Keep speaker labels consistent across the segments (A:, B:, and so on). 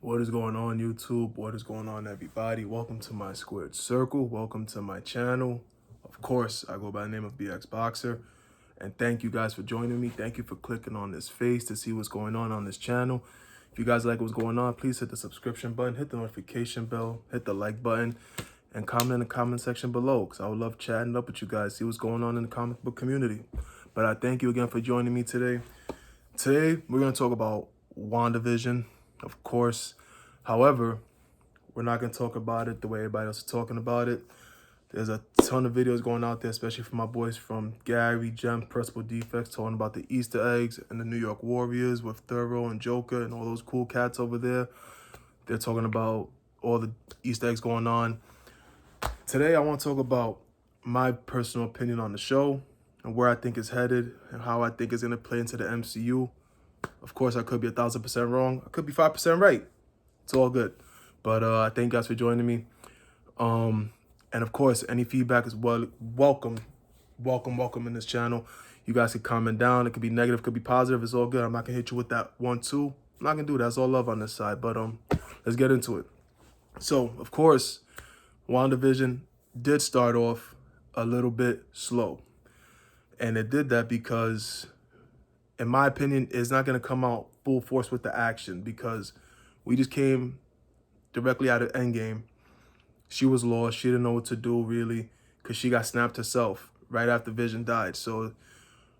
A: What is going on, YouTube? What is going on, everybody? Welcome to my squared circle. Welcome to my channel. Of course, I go by the name of BX Boxer. And thank you guys for joining me. Thank you for clicking on this face to see what's going on this channel. If you guys like what's going on, please hit the subscription button, hit the notification bell, hit the like button, and comment in the comment section below, because I would love chatting up with you guys, see what's going on in the comic book community. But I thank you again for joining me today. Today, we're going to talk about WandaVision, of course. However, we're not going to talk about it the way everybody else is talking about it. There's a ton of videos going out there, especially from my boys from Gary, Gem, Principal Defects, talking about the Easter eggs and the New York Warriors with Thorough and Joker and all those cool cats over there. They're talking about all the Easter eggs going on. Today, I want to talk about my personal opinion on the show and where I think it's headed and how I think it's going to play into the MCU. Of course, I could be 1,000% wrong. I could be 5% right. It's all good. But I thank you guys for joining me. And of course, any feedback is welcome in this channel. You guys can comment down. It could be negative, could be positive. It's all good. I'm not gonna hit you with that 1-2. I'm not gonna do that. It's all love on this side. But let's get into it. So of course, WandaVision did start off a little bit slow, and it did that because, in my opinion, it's not gonna come out full force with the action, because we just came directly out of Endgame. She was lost. She didn't know what to do, really, because she got snapped herself right after Vision died. So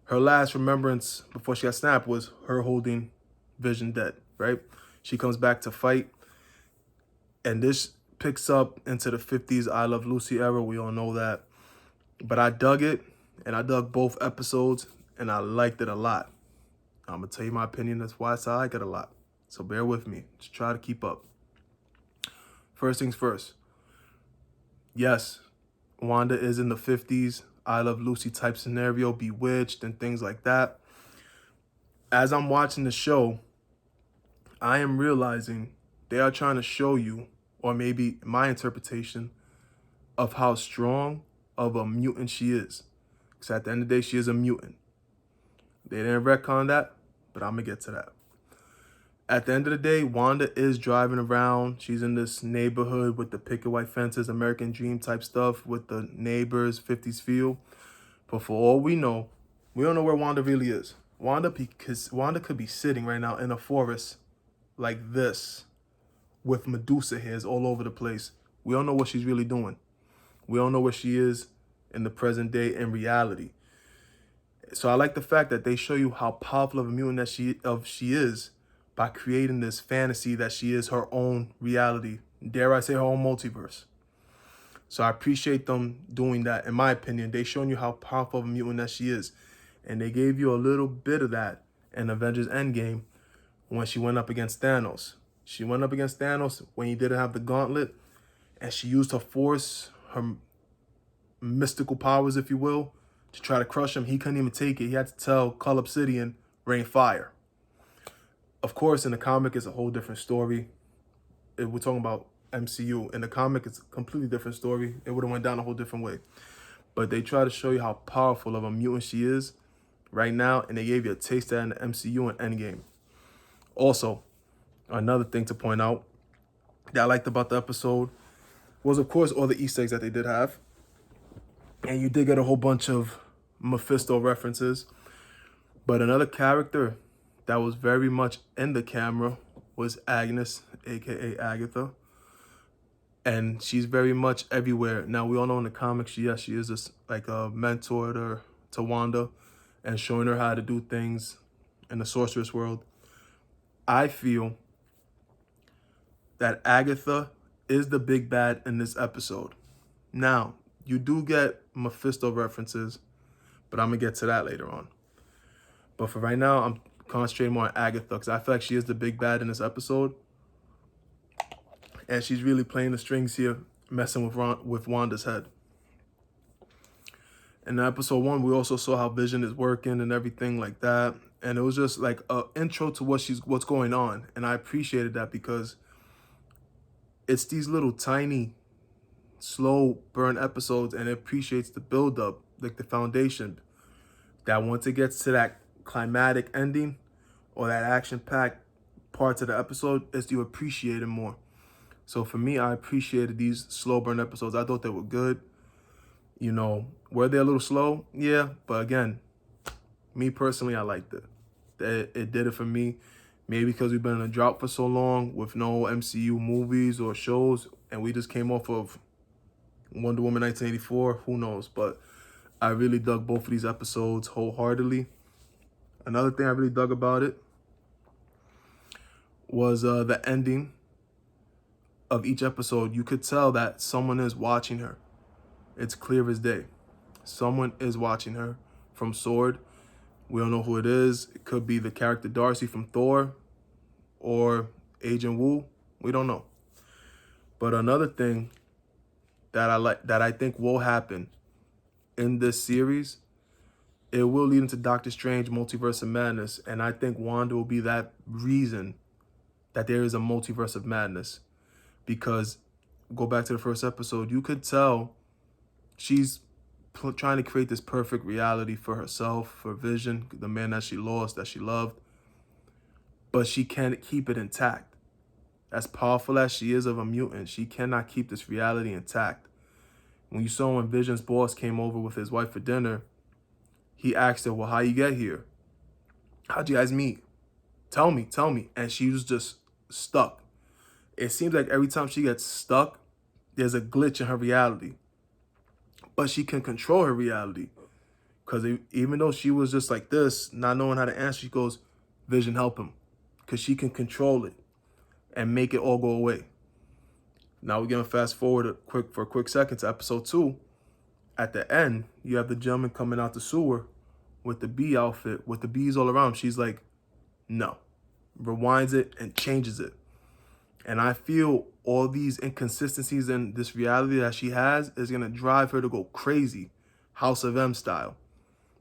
A: her last remembrance before she got snapped was her holding Vision dead, right? She comes back to fight, and this picks up into the 50s I Love Lucy era. We all know that. But I dug it, and I dug both episodes, and I liked it a lot. I'm going to tell you my opinion. That's why I like it a lot. So bear with me. Just try to keep up. First things first. Yes, Wanda is in the 50s, I Love Lucy type scenario, bewitched and things like that. As I'm watching the show, I am realizing they are trying to show you, or maybe my interpretation, of how strong of a mutant she is. Because at the end of the day, she is a mutant. They didn't retcon that, but I'm going to get to that. At the end of the day, Wanda is driving around. She's in this neighborhood with the picket white fences, American Dream type stuff with the neighbors, 50s feel. But for all we don't know where Wanda really is. Wanda could be sitting right now in a forest like this with Medusa hairs all over the place. We don't know what she's really doing. We don't know where she is in the present day in reality. So I like the fact that they show you how powerful of a mutant that she is, by creating this fantasy that she is her own reality. Dare I say her own multiverse. So I appreciate them doing that. In my opinion, they showing you how powerful of a mutant that she is. And they gave you a little bit of that in Avengers Endgame when she went up against Thanos. She went up against Thanos when he didn't have the gauntlet, and she used her force, her mystical powers, if you will, to try to crush him. He couldn't even take it. He had to tell Cull Obsidian, rain fire. Of course, in the comic, it's a whole different story. We're talking about MCU. In the comic, it's a completely different story. It would have went down a whole different way. But they try to show you how powerful of a mutant she is right now, and they gave you a taste of that in the MCU and Endgame. Also, another thing to point out that I liked about the episode was, of course, all the Easter eggs that they did have. And you did get a whole bunch of Mephisto references. But another character that was very much in the camera was Agnes, aka Agatha, and she's very much everywhere. Now we all know in the comics, she is just like a mentor to Wanda, and showing her how to do things in the sorceress world. I feel that Agatha is the big bad in this episode. Now you do get Mephisto references, but I'm gonna get to that later on. But for right now, I'm concentrating more on Agatha, because I feel like she is the big bad in this episode. And she's really playing the strings here, messing with Wanda's head. In episode 1, we also saw how Vision is working and everything like that. And it was just like an intro to what's going on. And I appreciated that, because it's these little tiny, slow burn episodes, and it appreciates the build-up, like the foundation, that once it gets to that climatic ending or that action-packed parts of the episode is you appreciate it more. So for me, I appreciated these slow burn episodes. I thought they were good. You know, were they a little slow? Yeah, but again, me personally, I liked it. It did it for me. Maybe because we've been in a drought for so long with no MCU movies or shows, and we just came off of Wonder Woman 1984. Who knows? But I really dug both of these episodes wholeheartedly. Another thing I really dug about it was the ending of each episode. You could tell that someone is watching her. It's clear as day. Someone is watching her from S.W.O.R.D. We don't know who it is. It could be the character Darcy from Thor or Agent Wu. We don't know. But another thing that I think will happen in this series, it will lead into Doctor Strange Multiverse of Madness. And I think Wanda will be that reason that there is a multiverse of madness. Because, go back to the first episode, you could tell she's trying to create this perfect reality for herself, for Vision, the man that she lost, that she loved. But she can't keep it intact. As powerful as she is of a mutant, she cannot keep this reality intact. When you saw when Vision's boss came over with his wife for dinner, he asked her, well, how you get here? How'd you guys meet? Tell me. And she was just stuck. It seems like every time she gets stuck, there's a glitch in her reality. But she can control her reality. Because even though she was just like this, not knowing how to answer, she goes, Vision, help him. Because she can control it and make it all go away. Now we're going to fast forward for a quick second to episode 2. At the end, you have the gentleman coming out the sewer with the bee outfit, with the bees all around. She's like, no. Rewinds it and changes it. And I feel all these inconsistencies in this reality that she has is going to drive her to go crazy, House of M style.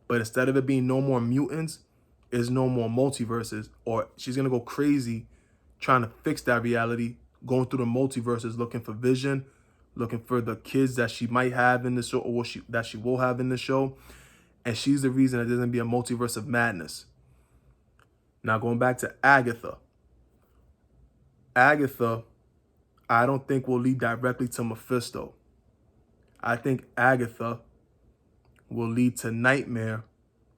A: But instead of it being no more mutants, is no more multiverses. Or she's going to go crazy trying to fix that reality, going through the multiverses, looking for Vision, looking for the kids that she might have in the show, or that she will have in the show. And she's the reason that there's going to be a multiverse of madness. Now, going back to Agatha. Agatha, I don't think will lead directly to Mephisto. I think Agatha will lead to Nightmare,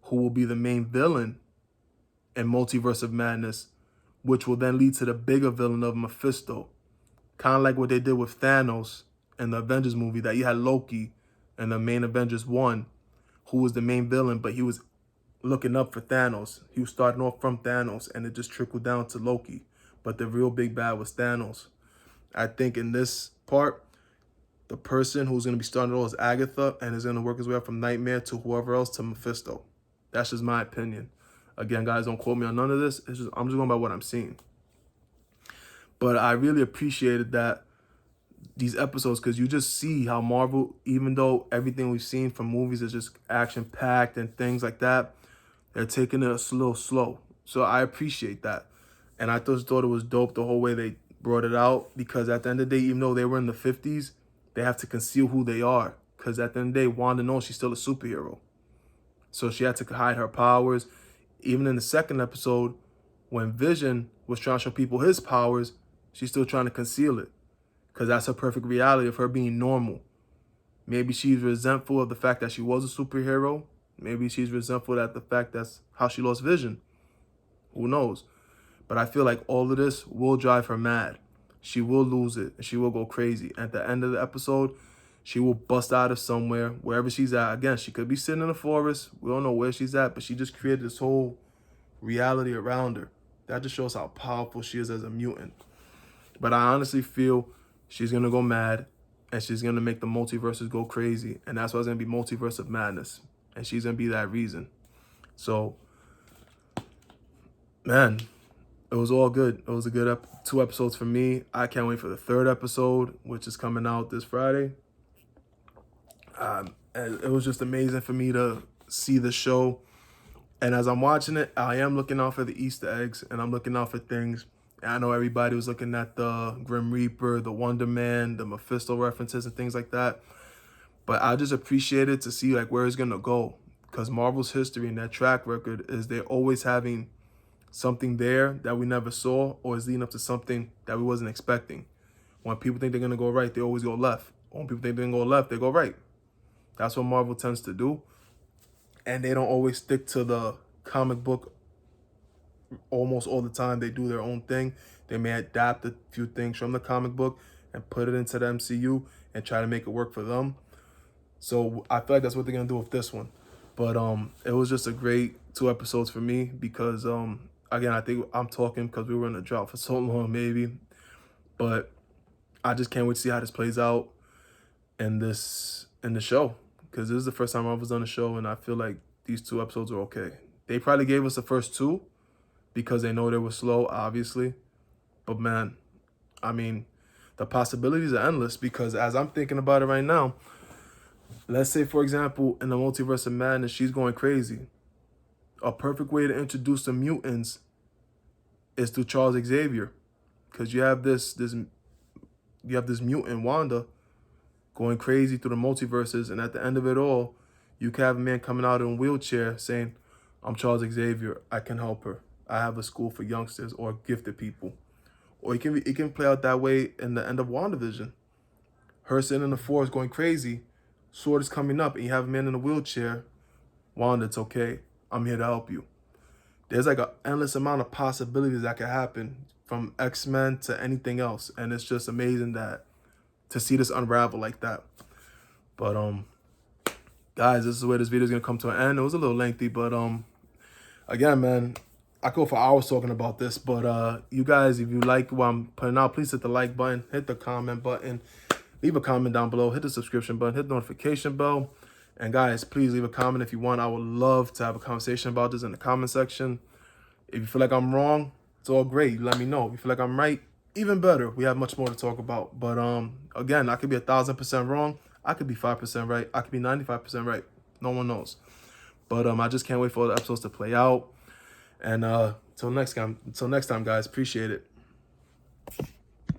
A: who will be the main villain in Multiverse of Madness, which will then lead to the bigger villain of Mephisto. Kind of like what they did with Thanos in the Avengers movie, that you had Loki in the main Avengers 1, who was the main villain, but he was looking up for Thanos. He was starting off from Thanos, and it just trickled down to Loki. But the real big bad was Thanos. I think in this part, the person who's going to be starting it all is Agatha, and is going to work his way up from Nightmare to whoever else to Mephisto. That's just my opinion. Again, guys, don't quote me on none of this. I'm just going by what I'm seeing. But I really appreciated that these episodes, because you just see how Marvel, even though everything we've seen from movies is just action-packed and things like that, they're taking it a little slow. So I appreciate that. And I just thought it was dope the whole way they brought it out, because at the end of the day, even though they were in the 50s, they have to conceal who they are. Because at the end of the day, Wanda knows she's still a superhero. So she had to hide her powers. Even in the second episode, when Vision was trying to show people his powers, she's still trying to conceal it. Because that's her perfect reality of her being normal. Maybe she's resentful of the fact that she was a superhero. Maybe she's resentful at the fact that's how she lost Vision. Who knows? But I feel like all of this will drive her mad. She will lose it, and she will go crazy. At the end of the episode, she will bust out of somewhere, wherever she's at. Again, she could be sitting in the forest. We don't know where she's at, but she just created this whole reality around her. That just shows how powerful she is as a mutant. But I honestly feel she's going to go mad, and she's going to make the multiverses go crazy. And that's why it's going to be Multiverse of Madness. And she's going to be that reason. So, man, it was all good. It was a good 2 episodes for me. I can't wait for the 3rd episode, which is coming out this Friday. And it was just amazing for me to see the show. And as I'm watching it, I am looking out for the Easter eggs, and I'm looking out for things. And I know everybody was looking at the Grim Reaper, the Wonder Man, the Mephisto references and things like that. But I just appreciated to see like where it's going to go. Because Marvel's history and their track record is they're always having something there that we never saw, or is leading up to something that we wasn't expecting. When people think they're going to go right, they always go left. When people think they're going to go left, they go right. That's what Marvel tends to do. And they don't always stick to the comic book almost all the time. They do their own thing. They may adapt a few things from the comic book and put it into the MCU and try to make it work for them. So I feel like that's what they're going to do with this one. But it was just a great 2 episodes for me because, again, I think I'm talking because we were in a drought for so long, maybe. But I just can't wait to see how this plays out in the show, because this is the first time I was on the show, and I feel like these 2 episodes are okay. They probably gave us the first 2 because they know they were slow, obviously. But man, I mean, the possibilities are endless, because as I'm thinking about it right now, let's say, for example, in the Multiverse of Madness, she's going crazy. A perfect way to introduce the mutants is through Charles Xavier, because you have this mutant Wanda going crazy through the multiverses, and at the end of it all, you can have a man coming out in a wheelchair saying, "I'm Charles Xavier. I can help her. I have a school for youngsters or gifted people." Or it can play out that way in the end of WandaVision. Her sitting in the forest going crazy, sword is coming up, and you have a man in a wheelchair. "Wanda, it's okay. I'm here to help you." There's like an endless amount of possibilities that could happen, from X-Men to anything else, and it's just amazing to see this unravel like that. But guys, this is where this video is gonna come to an end. It was a little lengthy, but again, man, I could go for hours talking about this. But you guys, if you like what I'm putting out, please hit the like button, hit the comment button, leave a comment down below, hit the subscription button, hit the notification bell. And guys, please leave a comment if you want. I would love to have a conversation about this in the comment section. If you feel like I'm wrong, it's all great. Let me know. If you feel like I'm right, even better. We have much more to talk about. But again, I could be 1,000% wrong. I could be 5% right. I could be 95% right. No one knows. But I just can't wait for the episodes to play out. And until next time, guys. Appreciate it.